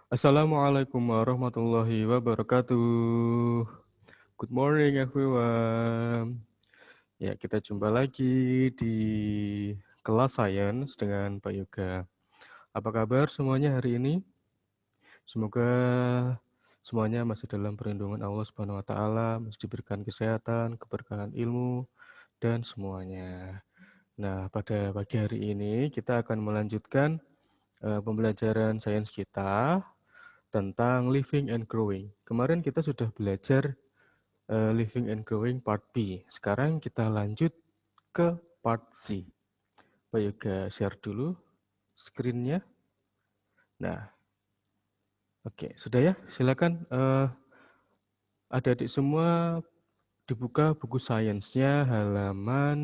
Assalamualaikum warahmatullahi wabarakatuh. Good morning everyone. Ya, kita jumpa lagi di kelas Science dengan Pak Yoga. Apa kabar semuanya hari ini? Semoga semuanya masih dalam perlindungan Allah Subhanahu wa taala, masih diberikan kesehatan, keberkahan ilmu dan semuanya. Nah, pada pagi hari ini kita akan melanjutkan pembelajaran sains kita tentang living and growing. Kemarin kita sudah belajar living and growing part B. Sekarang kita lanjut ke part C. Pak Yoga share dulu screen-nya. Nah, oke, sudah ya. Silakan adik-adik semua dibuka buku sainsnya halaman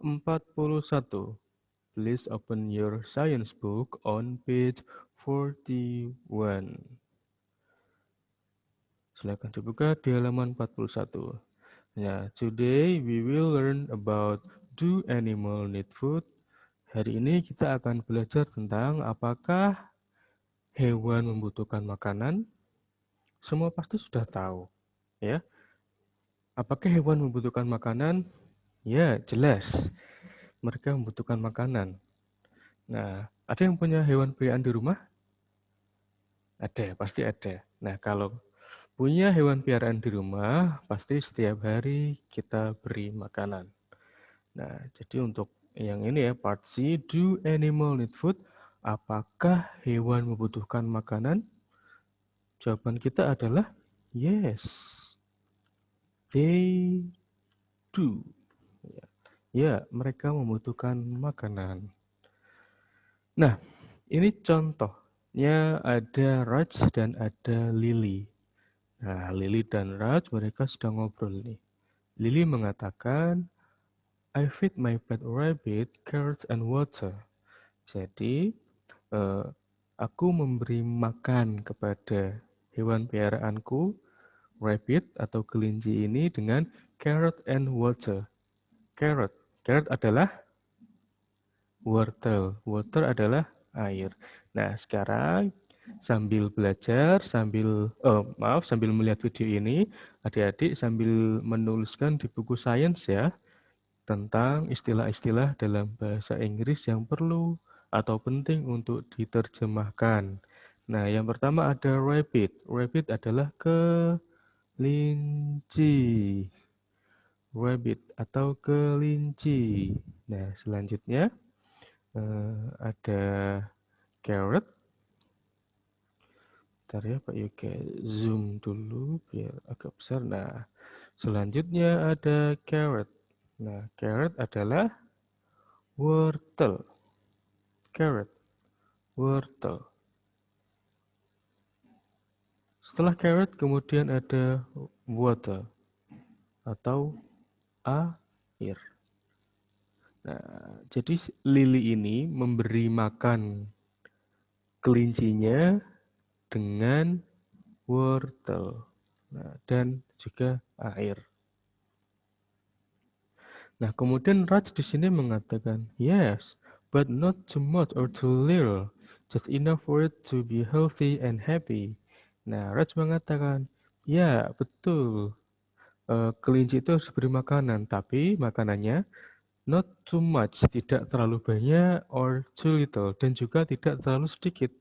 41. Please open your science book on page 41. Silakan dibuka di halaman 41. Ya, today we will learn about do animal need food. Hari ini kita akan belajar tentang apakah hewan membutuhkan makanan. Semua pasti sudah tahu, ya. Apakah hewan membutuhkan makanan? Ya, jelas. Mereka membutuhkan makanan. Nah, ada yang punya hewan peliharaan di rumah? Ada, pasti ada. Nah, kalau punya hewan peliharaan di rumah, pasti setiap hari kita beri makanan. Nah, jadi untuk yang ini ya, part C, do animal need food? Apakah hewan membutuhkan makanan? Jawaban kita adalah yes, they do. Ya, mereka membutuhkan makanan. Nah, ini contohnya ada Raj dan ada Lily. Nah, Lily dan Raj mereka sedang ngobrol nih. Lily mengatakan, I feed my pet rabbit carrots and water. Jadi, aku memberi makan kepada hewan peliharaanku, rabbit atau kelinci ini dengan carrot and water. Carrot, carrot adalah wortel, water adalah air. Nah, sekarang sambil belajar, sambil melihat video ini, adik-adik sambil menuliskan di buku sains ya, tentang istilah-istilah dalam bahasa Inggris yang perlu atau penting untuk diterjemahkan. Nah, yang pertama ada rabbit. Rabbit adalah kelinci. Rabbit atau kelinci. Nah, selanjutnya ada carrot. Bentar ya Pak Yoga, zoom dulu biar agak besar. Nah, selanjutnya ada carrot. Nah, carrot adalah wortel. Carrot, wortel. Setelah carrot kemudian ada water atau air. Nah, jadi Lily ini memberi makan kelincinya dengan wortel, dan juga air. Nah, kemudian Raj di sini mengatakan, yes, but not too much or too little, just enough for it to be healthy and happy. Nah, Raj mengatakan, ya betul, kelinci itu harus diberi makanan, tapi makanannya not too much, tidak terlalu banyak, or too little, dan juga tidak terlalu sedikit.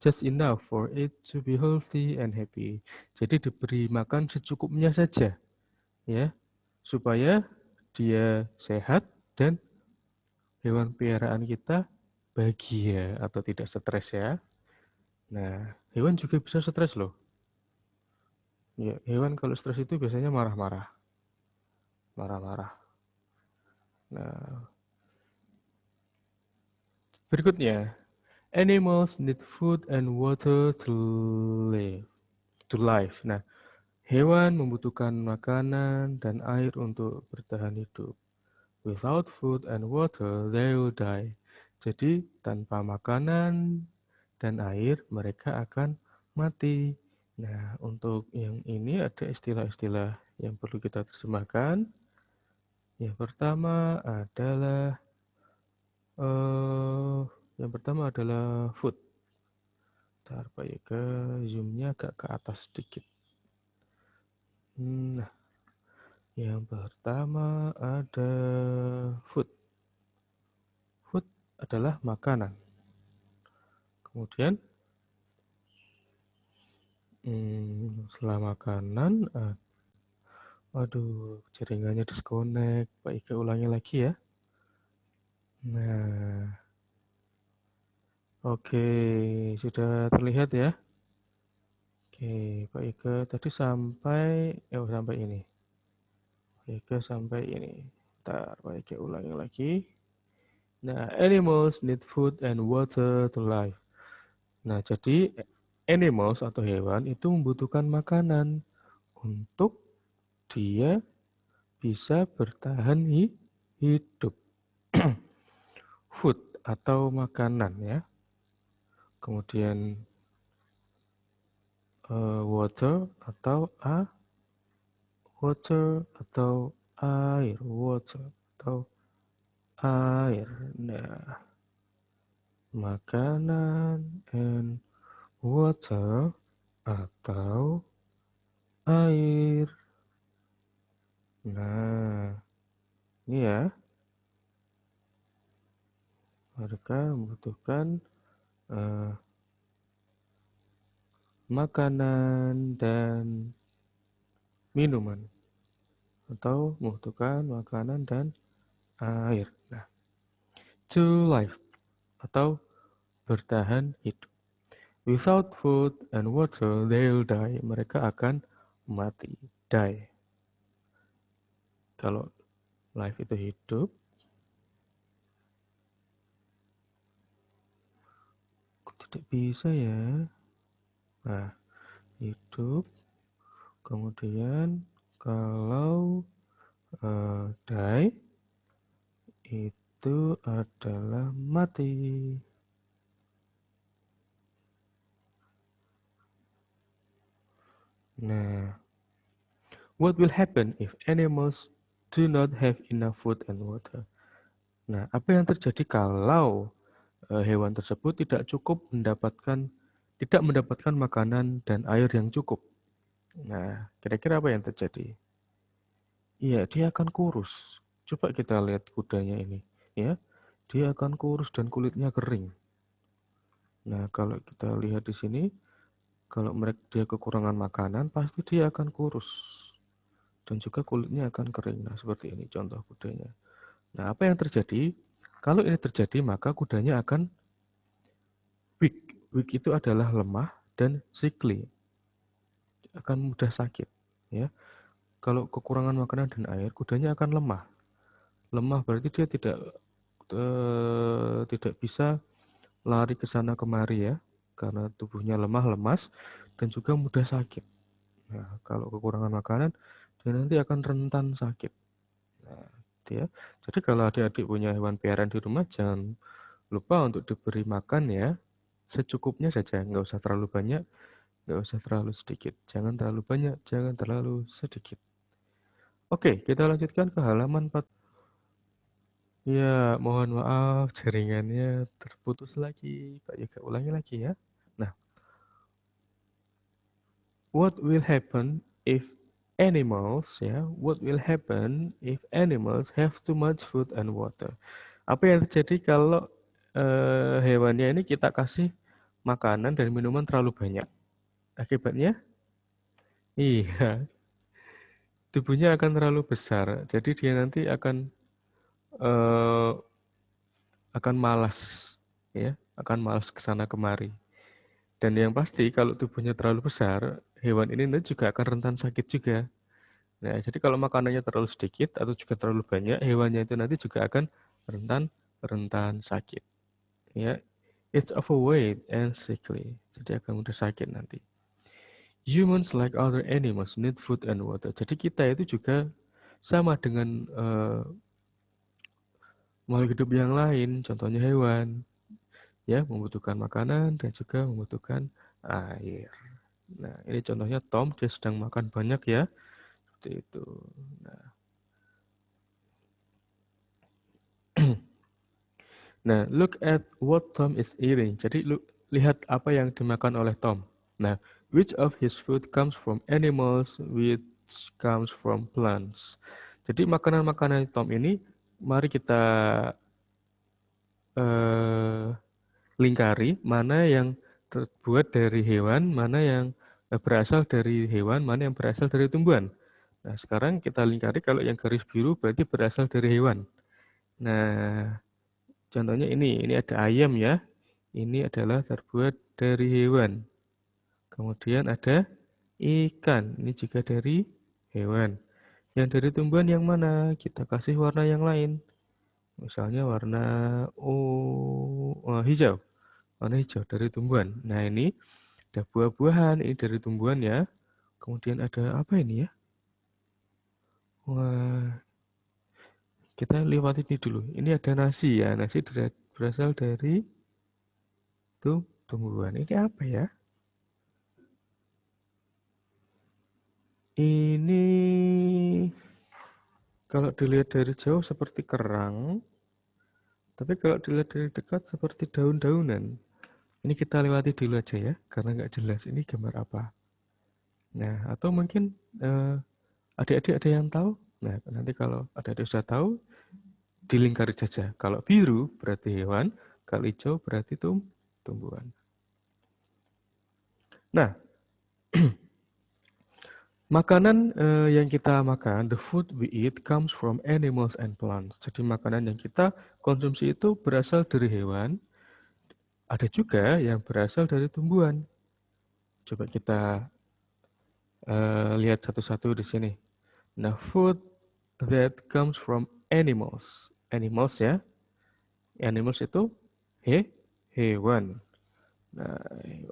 Just enough for it to be healthy and happy. Jadi diberi makan secukupnya saja, ya, supaya dia sehat dan hewan peliharaan kita bahagia atau tidak stres ya. Nah, hewan juga bisa stres loh. Ya, hewan kalau stres itu biasanya marah-marah. Marah-marah. Nah, berikutnya, animals need food and water to live. To live. Nah, hewan membutuhkan makanan dan air untuk bertahan hidup. Without food and water, they will die. Jadi, tanpa makanan dan air, mereka akan mati. Nah, untuk yang ini ada istilah-istilah yang perlu kita terjemahkan. Yang pertama adalah food. Bentar, Pak Yoga, zoomnya agak ke atas sedikit. Nah, yang pertama ada food. Food adalah makanan. Kemudian setelah makanan, waduh, jaringannya disconnect. Pak Ika ulangi lagi ya. Nah, oke, sudah terlihat ya. Oke, Pak Ika tadi sampai ini. Pak Ika sampai ini. Bentar, Pak Ika ulangi lagi. Nah, animals need food and water to live. Nah, jadi animals atau hewan itu membutuhkan makanan untuk dia bisa bertahan hidup. Food atau makanan ya. Kemudian water atau air, water atau air. Nah, makanan and water atau air. Nah, ini ya. Mereka membutuhkan makanan dan minuman atau membutuhkan makanan dan air. Nah, to live atau bertahan hidup. Without food and water, they'll die. Mereka akan mati. Die. Kalau life itu hidup, kok tidak bisa ya? Nah, hidup. Kemudian kalau die itu adalah mati. Nah, what will happen if animals do not have enough food and water? Nah, apa yang terjadi kalau hewan tersebut tidak mendapatkan makanan dan air yang cukup? Nah, kira-kira apa yang terjadi? Iya, dia akan kurus. Coba kita lihat kudanya ini, ya. Dia akan kurus dan kulitnya kering. Nah, kalau kita lihat di sini, kalau dia kekurangan makanan, pasti dia akan kurus. Dan juga kulitnya akan kering. Nah, seperti ini contoh kudanya. Nah, apa yang terjadi? Kalau ini terjadi, maka kudanya akan weak. Weak itu adalah lemah dan sickly. Akan mudah sakit. Ya. Kalau kekurangan makanan dan air, kudanya akan lemah. Lemah berarti dia tidak bisa lari ke sana kemari ya, karena tubuhnya lemah, lemas, dan juga mudah sakit. Nah, kalau kekurangan makanan, dia nanti akan rentan sakit. Nah, dia. Jadi kalau adik-adik punya hewan peliharaan di rumah, jangan lupa untuk diberi makan ya, secukupnya saja, nggak usah terlalu banyak, nggak usah terlalu sedikit. Jangan terlalu banyak, jangan terlalu sedikit. Oke, kita lanjutkan ke halaman 4. Ya, mohon maaf jaringannya terputus lagi. Pak Yoga ulangi lagi ya. Nah, what will happen if what will happen if animals have too much food and water? Apa yang terjadi kalau hewannya ini kita kasih makanan dan minuman terlalu banyak? Akibatnya, iya, tubuhnya akan terlalu besar. Jadi dia nanti eh, akan malas, ya, akan malas ke sana kemari. Dan yang pasti kalau tubuhnya terlalu besar, hewan ini nanti juga akan rentan sakit juga. Nah, jadi kalau makanannya terlalu sedikit atau juga terlalu banyak, hewannya itu nanti juga akan rentan sakit. Ya, it's overweight and sickly. Jadi akan mudah sakit nanti. Humans like other animals need food and water. Jadi kita itu juga sama dengan makhluk hidup yang lain, contohnya hewan, ya membutuhkan makanan dan juga membutuhkan air. Nah, ini contohnya Tom, dia sedang makan banyak ya, seperti itu. Nah, look at what Tom is eating. Jadi lihat apa yang dimakan oleh Tom. Nah, which of his food comes from animals, which comes from plants. Jadi makanan-makanan Tom ini mari kita eh, lingkari mana yang terbuat dari hewan, mana yang berasal dari hewan, mana yang berasal dari tumbuhan. Nah, sekarang kita lingkari kalau yang garis biru berarti berasal dari hewan. Nah, contohnya ini ada ayam ya. Ini adalah terbuat dari hewan. Kemudian ada ikan, ini juga dari hewan. Yang dari tumbuhan yang mana? Kita kasih warna yang lain. Misalnya warna hijau. Warna hijau dari tumbuhan. Nah, ini ada buah-buahan, ini dari tumbuhan ya. Kemudian ada apa ini ya? Wah, kita lewat ini dulu. Ini ada nasi ya. Nasi berasal dari tumbuhan. Ini apa ya? Ini kalau dilihat dari jauh seperti kerang, tapi kalau dilihat dari dekat seperti daun-daunan. Ini kita lewati dulu aja ya, karena nggak jelas ini gambar apa. Nah, atau mungkin adik-adik ada yang tahu? Nah, nanti kalau adik-adik sudah tahu, dilingkari saja. Kalau biru berarti hewan, kalau hijau berarti tumbuhan. Nah, makanan yang kita makan, the food we eat comes from animals and plants. Jadi makanan yang kita konsumsi itu berasal dari hewan, ada juga yang berasal dari tumbuhan. Coba kita lihat satu-satu di sini. Nah, food that comes from animals. Animals ya. Animals itu hewan. Nah,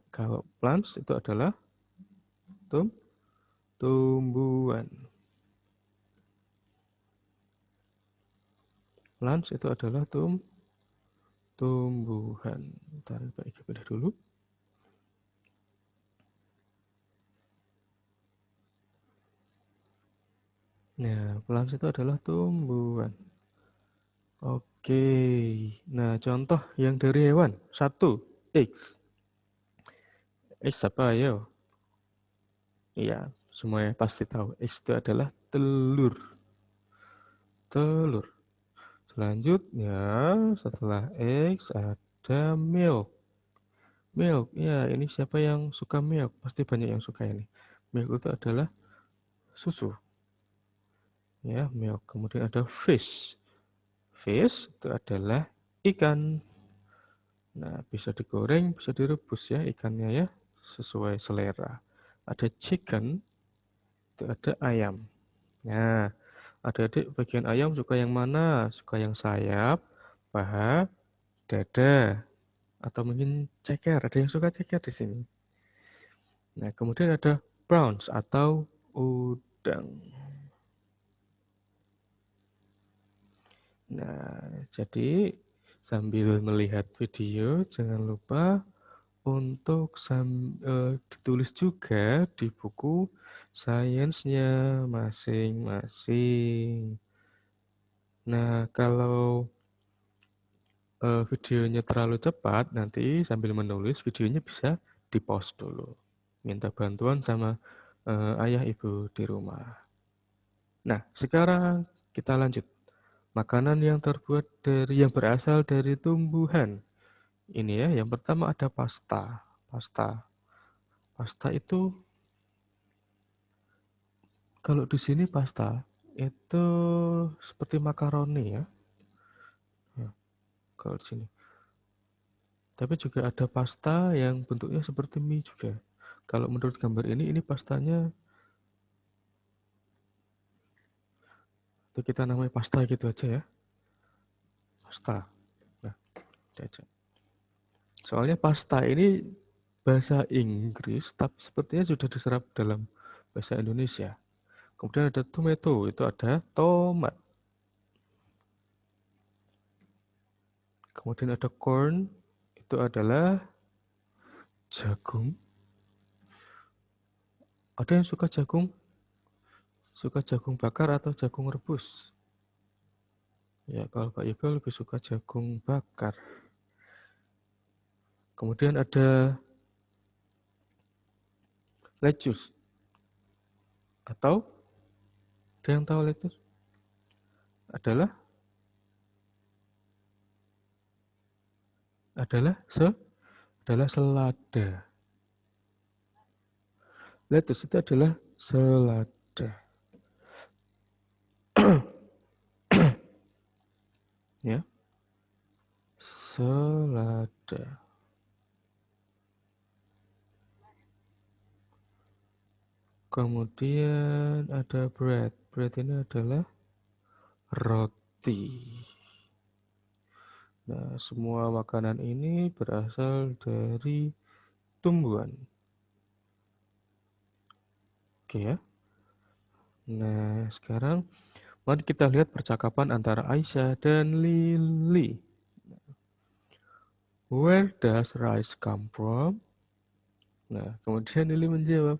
kalau plants itu adalah tumbuhan. Plants itu adalah tumbuhan. Bentar, kita pindah dulu. Nah, plants itu adalah tumbuhan. Oke. Nah, contoh yang dari hewan. 1. Eggs. Eggs apa? Ayo. Iya, semuanya pasti tahu. Eggs itu adalah telur. Telur. Selanjutnya, setelah eggs ada milk. Milk, ya ini siapa yang suka milk? Pasti banyak yang suka ini. Milk itu adalah susu. Ya, milk. Kemudian ada fish. Fish itu adalah ikan. Nah, bisa digoreng, bisa direbus ya ikannya ya, sesuai selera. Ada chicken, itu ada ayam. Nah, adik-adik bagian ayam suka yang mana? Suka yang sayap, paha, dada, atau mungkin ceker. Ada yang suka ceker di sini. Nah, kemudian ada prawns atau udang. Nah, jadi sambil melihat video, jangan lupa untuk ditulis juga di buku sainsnya masing-masing. Nah, kalau videonya terlalu cepat, nanti sambil menulis videonya bisa di-pause dulu. Minta bantuan sama ayah ibu di rumah. Nah, sekarang kita lanjut. Makanan yang terbuat yang berasal dari tumbuhan. Ini ya, yang pertama ada pasta. Pasta. Pasta itu kalau di sini pasta itu seperti makaroni ya. Ya, kalau di sini. Tapi juga ada pasta yang bentuknya seperti mie juga. Kalau menurut gambar ini pastanya itu kita namanya pasta gitu aja ya. Pasta. Nah, aja. Soalnya pasta ini bahasa Inggris, tapi sepertinya sudah diserap dalam bahasa Indonesia. Kemudian ada tomato, itu ada tomat. Kemudian ada corn, itu adalah jagung. Ada yang suka jagung? Suka jagung bakar atau jagung rebus? Ya, kalau Pak Yoga lebih suka jagung bakar. Kemudian ada lettuce. Atau ada yang tahu lettuce? Adalah adalah selada. Lettuce itu adalah selada. Ya, selada. Kemudian ada bread. Bread ini adalah roti. Nah, semua makanan ini berasal dari tumbuhan. Oke ya. Nah, sekarang mari kita lihat percakapan antara Aisyah dan Lily. Where does rice come from? Nah, kemudian Lily menjawab,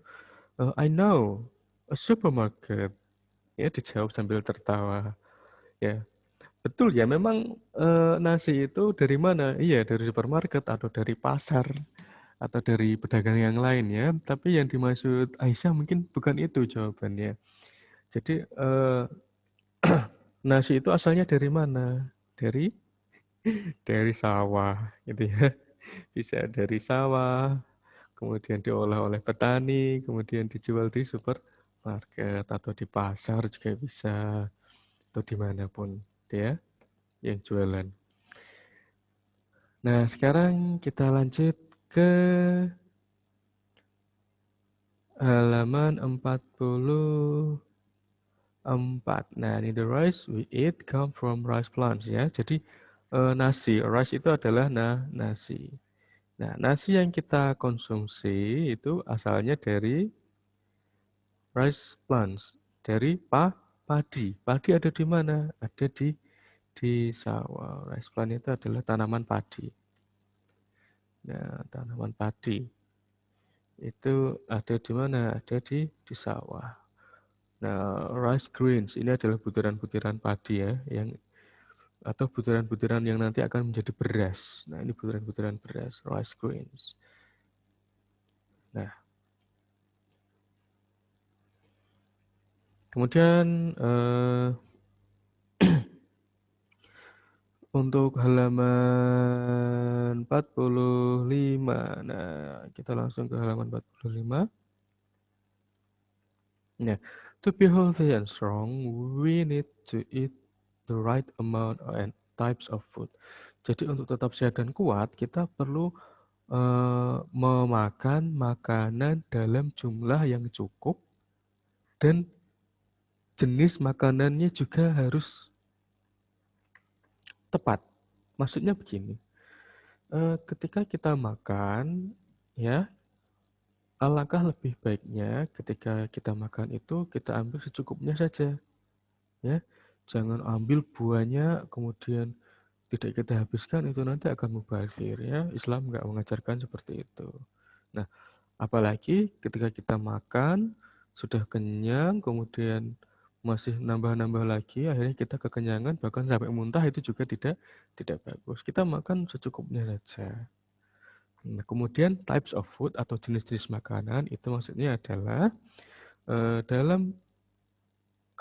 I know, a supermarket. Ya, dijawab sambil tertawa. Ya, betul ya, memang nasi itu dari mana? Iya, dari supermarket atau dari pasar atau dari pedagang yang lain ya. Tapi yang dimaksud Aisyah mungkin bukan itu jawabannya. Jadi nasi itu asalnya dari mana? Dari sawah, gitu ya. Bisa dari sawah, kemudian diolah oleh petani, kemudian dijual di supermarket atau di pasar juga bisa, atau dimanapun, ya, yang jualan. Nah, sekarang kita lanjut ke halaman 44. Nah, ini the rice we eat come from rice plants ya. Jadi nasi, rice itu adalah nasi. Nah, nasi yang kita konsumsi itu asalnya dari rice plants, dari padi. Padi ada di mana? Ada di sawah. Rice plant itu adalah tanaman padi. Nah, tanaman padi itu ada di mana? Ada di sawah. Nah, rice grains ini adalah butiran-butiran padi ya, yang atau butiran-butiran yang nanti akan menjadi beras. Nah, ini butiran-butiran beras, rice grains. Nah, kemudian untuk halaman 45. Nah, kita langsung ke halaman 45. Nah, to be healthy and strong, we need to eat the right amount and types of food. Jadi untuk tetap sehat dan kuat, kita perlu memakan makanan dalam jumlah yang cukup dan jenis makanannya juga harus tepat. Maksudnya begini, ketika kita makan, ya, alangkah lebih baiknya ketika kita makan itu kita ambil secukupnya saja, ya. Jangan ambil buahnya kemudian tidak kita habiskan, itu nanti akan mubazir ya. Islam nggak mengajarkan seperti itu. Nah, apalagi ketika kita makan sudah kenyang kemudian masih nambah-nambah lagi, akhirnya kita kekenyangan bahkan sampai muntah, itu juga tidak bagus. Kita makan secukupnya saja. Nah, kemudian types of food atau jenis-jenis makanan itu maksudnya adalah dalam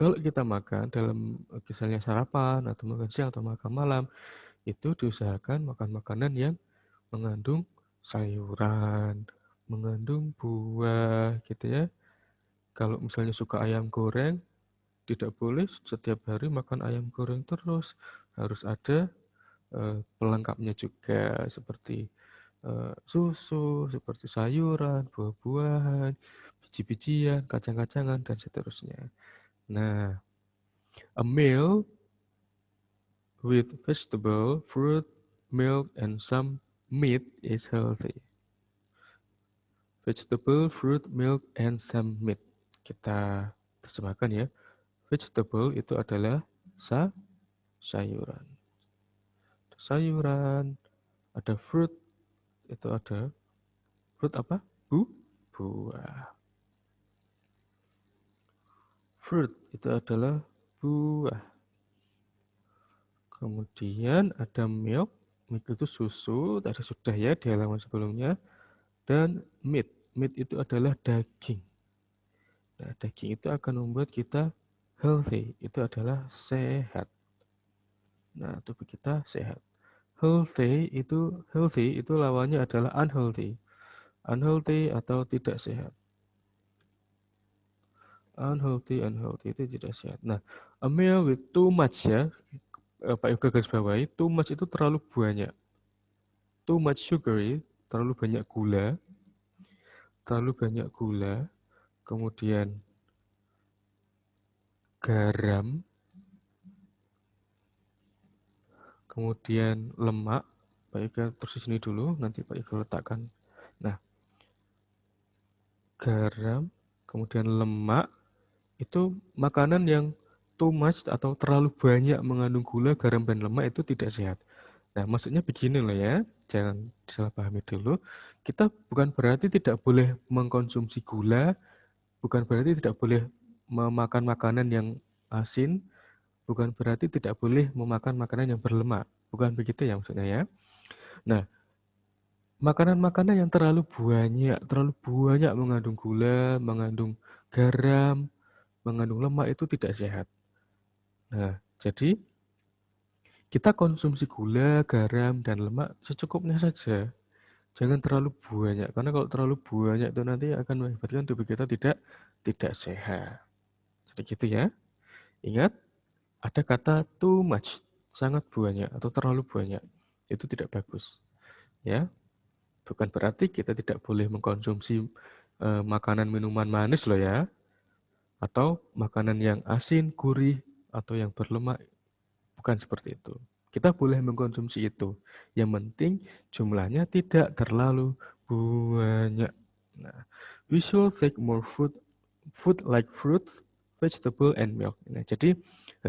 kalau kita makan dalam misalnya sarapan atau makan siang atau makan malam, itu diusahakan makan makanan yang mengandung sayuran, mengandung buah gitu ya. Kalau misalnya suka ayam goreng, tidak boleh setiap hari makan ayam goreng terus. Harus ada pelengkapnya juga seperti susu, seperti sayuran, buah-buahan, biji-bijian, kacang-kacangan, dan seterusnya. Nah, a meal with vegetable, fruit, milk, and some meat is healthy. Vegetable, fruit, milk, and some meat. Kita terjemahkan ya. Vegetable itu adalah sayuran. Sayuran, ada fruit, itu ada fruit apa? Buah. Fruit itu adalah buah. Kemudian ada milk. Milk itu susu, tadi sudah ya di halaman sebelumnya. Dan meat. Meat itu adalah daging. Nah, daging itu akan membuat kita healthy. Itu adalah sehat. Nah, tubuh kita sehat. Healthy itu lawannya adalah unhealthy. Unhealthy atau tidak sehat. Unhealthy itu tidak sehat. Nah, a meal with too much ya, Pak Yoga garis bawahi, too much itu terlalu banyak. Too much sugary, terlalu banyak gula, kemudian garam, kemudian lemak. Pak Yoga terus di sini dulu, nanti Pak Yoga letakkan. Nah, garam, kemudian lemak, itu makanan yang too much atau terlalu banyak mengandung gula, garam, dan lemak itu tidak sehat. Nah, maksudnya begini loh ya, jangan disalahpahami dulu. Kita bukan berarti tidak boleh mengkonsumsi gula, bukan berarti tidak boleh memakan makanan yang asin, bukan berarti tidak boleh memakan makanan yang berlemak. Bukan begitu ya maksudnya ya. Nah, makanan-makanan yang terlalu banyak mengandung gula, mengandung garam, mengandung lemak itu tidak sehat. Nah, jadi kita konsumsi gula, garam, dan lemak secukupnya saja. Jangan terlalu banyak, karena kalau terlalu banyak itu nanti akan mengakibatkan tubuh kita tidak sehat. Jadi gitu ya. Ingat, ada kata too much, sangat banyak atau terlalu banyak. Itu tidak bagus. Ya, bukan berarti kita tidak boleh mengkonsumsi makanan minuman manis loh ya, atau makanan yang asin, gurih, atau yang berlemak. Bukan seperti itu. Kita boleh mengkonsumsi itu. Yang penting jumlahnya tidak terlalu banyak. Nah, we should take more food like fruits, vegetable, and milk. Nah, jadi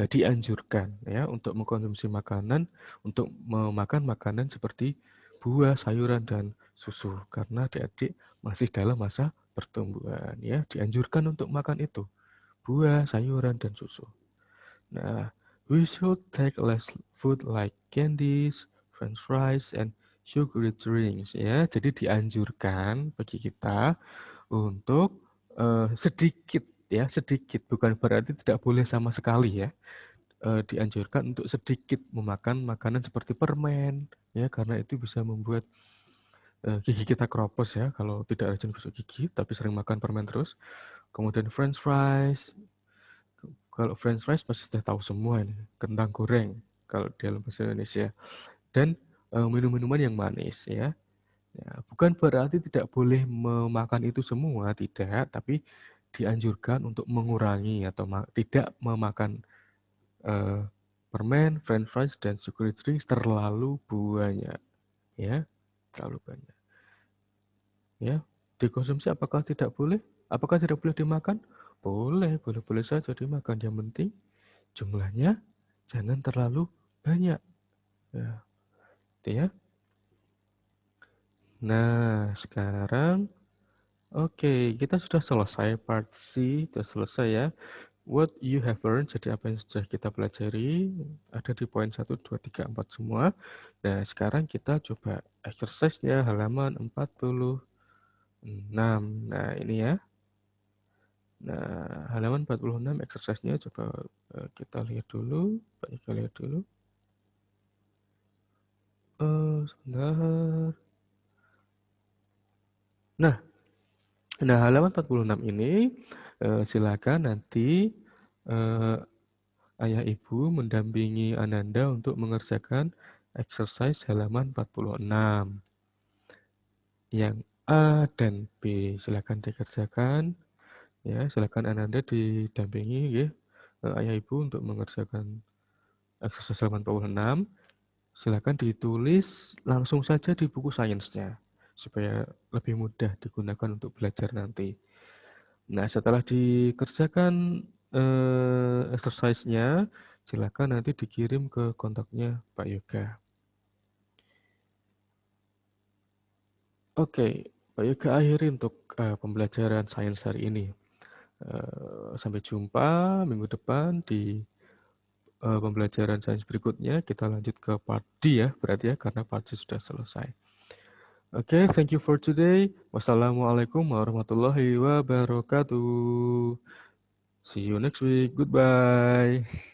dianjurkan ya untuk mengkonsumsi makanan, untuk memakan makanan seperti buah, sayuran, dan susu. Karena adik-adik masih dalam masa pertumbuhan ya. Dianjurkan untuk makan itu. Buah, sayuran, dan susu. Nah, we should take less food like candies, french fries, and sugary drinks ya. Jadi dianjurkan bagi kita untuk sedikit ya, sedikit. Bukan berarti tidak boleh sama sekali ya. Dianjurkan untuk sedikit memakan makanan seperti permen ya, karena itu bisa membuat gigi kita keropos ya kalau tidak rajin gosok gigi tapi sering makan permen terus. Kemudian french fries. Kalau french fries pasti sudah tahu semua ini, kentang goreng kalau di dalam bahasa Indonesia. Dan minum-minuman yang manis ya. Ya, bukan berarti tidak boleh memakan itu semua, tidak, tapi dianjurkan untuk mengurangi atau tidak memakan permen, french fries, dan sugary drinks terlalu banyak. Ya, terlalu banyak. Ya, dikonsumsi apakah tidak boleh? Apakah tidak boleh dimakan? Boleh saja dimakan. Yang penting jumlahnya jangan terlalu banyak. Ya, gitu ya. Nah, sekarang oke, kita sudah selesai part C, sudah selesai ya. What you have learned, jadi apa yang sudah kita pelajari, ada di poin 1, 2, 3, 4 semua. Nah, sekarang kita coba exercise-nya halaman 46. Nah, ini ya. Nah, halaman 46 exercise-nya coba kita lihat dulu. Kita lihat dulu. Sebentar. Nah, halaman 46 ini silakan nanti ayah ibu mendampingi Ananda untuk mengerjakan exercise halaman 46. Yang A dan B silakan dikerjakan. Ya, silakan Ananda didampingi ya, ayah ibu untuk mengerjakan exercise halaman 46. Silakan ditulis langsung saja di buku sainsnya supaya lebih mudah digunakan untuk belajar nanti. Nah, setelah dikerjakan exercise-nya, silakan nanti dikirim ke kontaknya Pak Yoga. Oke, Pak Yoga akhiri untuk pembelajaran sains hari ini. Sampai jumpa minggu depan di pembelajaran sains berikutnya. Kita lanjut ke part D ya, berarti ya, karena part C sudah selesai. Oke, thank you for today. Wassalamualaikum warahmatullahi wabarakatuh. See you next week. Goodbye.